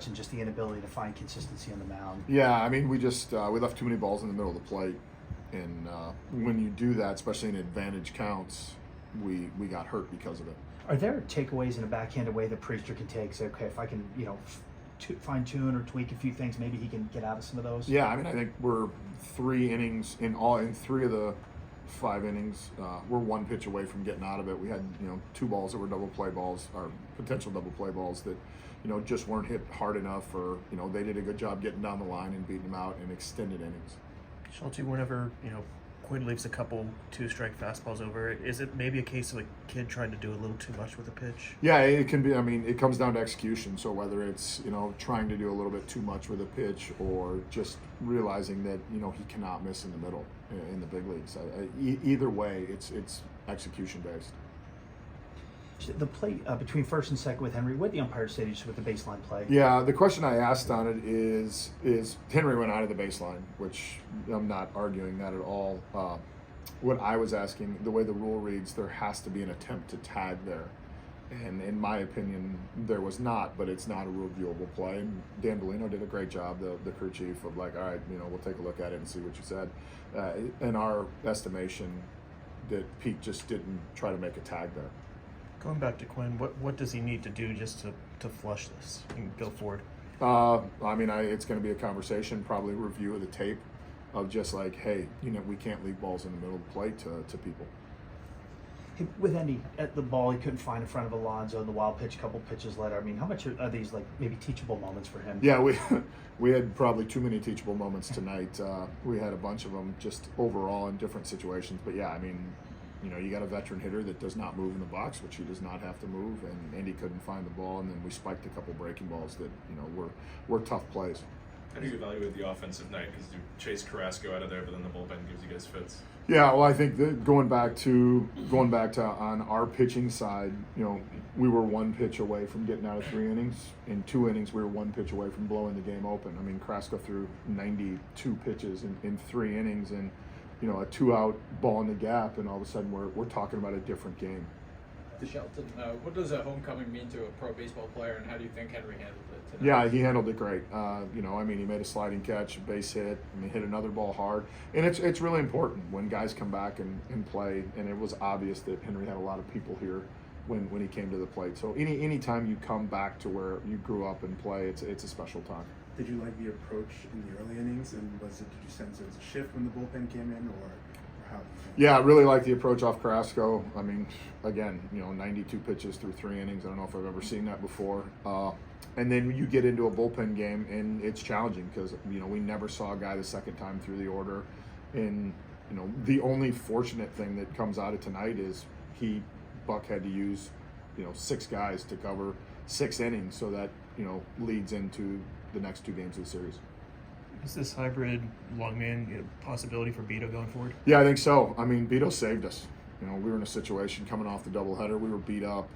and just the inability to find consistency on the mound. Yeah, I mean, we left too many balls in the middle of the plate, and when you do that, especially in advantage counts, we got hurt because of it. Are there takeaways in a backhanded way that Priester can take? Say, okay, if I can, fine tune or tweak a few things, maybe he can get out of some of those. Yeah, I mean, I think we're 3 innings in 3 of the 5 innings. We're 1 pitch away from getting out of it. We had 2 balls that were double play balls, or potential double play balls that just weren't hit hard enough, or they did a good job getting down the line and beating them out in extended innings. Shelton, whenever Quinn leaves a couple 2-strike fastballs over, is it maybe a case of a kid trying to do a little too much with a pitch? Yeah, it can be. I mean, it comes down to execution. So whether it's trying to do a little bit too much with a pitch, or just realizing that he cannot miss in the middle in the big leagues. Either way, it's execution based. The play between first and second with Henry, what the umpire say just with the baseline play? Yeah, the question I asked on it is Henry went out of the baseline, which I'm not arguing that at all. What I was asking, the way the rule reads, there has to be an attempt to tag there. And in my opinion, there was not, but it's not a reviewable play. And Dan Bellino did a great job, the crew chief, of like, all right, we'll take a look at it and see what you said. In our estimation, that Pete just didn't try to make a tag there. Going back to Quinn, what does he need to do just to flush this and go forward? I mean, it's going to be a conversation, probably review of the tape, of just like, hey, we can't leave balls in the middle of the plate to people. With Andy at the ball, he couldn't find in front of Alonso, the wild pitch, a couple pitches later. I mean, how much are these like maybe teachable moments for him? Yeah, we had probably too many teachable moments tonight. We had a bunch of them just overall in different situations. But yeah, I mean, you got a veteran hitter that does not move in the box, which he does not have to move, and Andy couldn't find the ball, and then we spiked a couple breaking balls that were tough plays. How do you evaluate the offensive night? Because you chase Carrasco out of there, but then the bullpen gives you guys fits. Yeah, well, I think that going back to on our pitching side, we were 1 pitch away from getting out of 3 innings. In 2 innings, we were 1 pitch away from blowing the game open. I mean, Carrasco threw 92 pitches in 3 innings, and a 2-out ball in the gap, and all of a sudden we're talking about a different game. Shelton, what does a homecoming mean to a pro baseball player, and how do you think Henry handled it tonight? Yeah, he handled it great. I mean, he made a sliding catch, a base hit, hit another ball hard, and it's really important when guys come back and play. And it was obvious that Henry had a lot of people here when he came to the plate. So any time you come back to where you grew up and play, it's a special time. Did you like the approach in the early innings, and did you sense it was a shift when the bullpen came in, or how? Yeah, I really like the approach off Carrasco. I mean, again, 92 pitches through 3 innings. I don't know if I've ever seen that before. And then you get into a bullpen game, and it's challenging because we never saw a guy the second time through the order. And the only fortunate thing that comes out of tonight is Buck had to use 6 guys to cover 6 innings, so that leads into the next 2 games of the series. Is this hybrid longman possibility for Beto going forward? Yeah, I think so. I mean, Beto saved us. We were in a situation coming off the doubleheader. We were beat up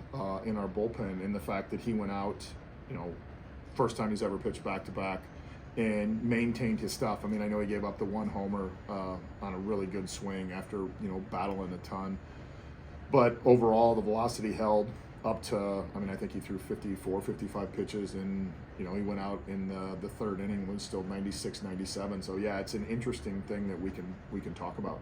in our bullpen, and the fact that he went out, first time he's ever pitched back-to-back, and maintained his stuff. I mean, I know he gave up the 1 homer on a really good swing after, battling a ton. But overall, the velocity held up to, I think he threw 54, 55 pitches, and he went out in the 3rd inning, was still 96, 97. So yeah, it's an interesting thing that we can talk about.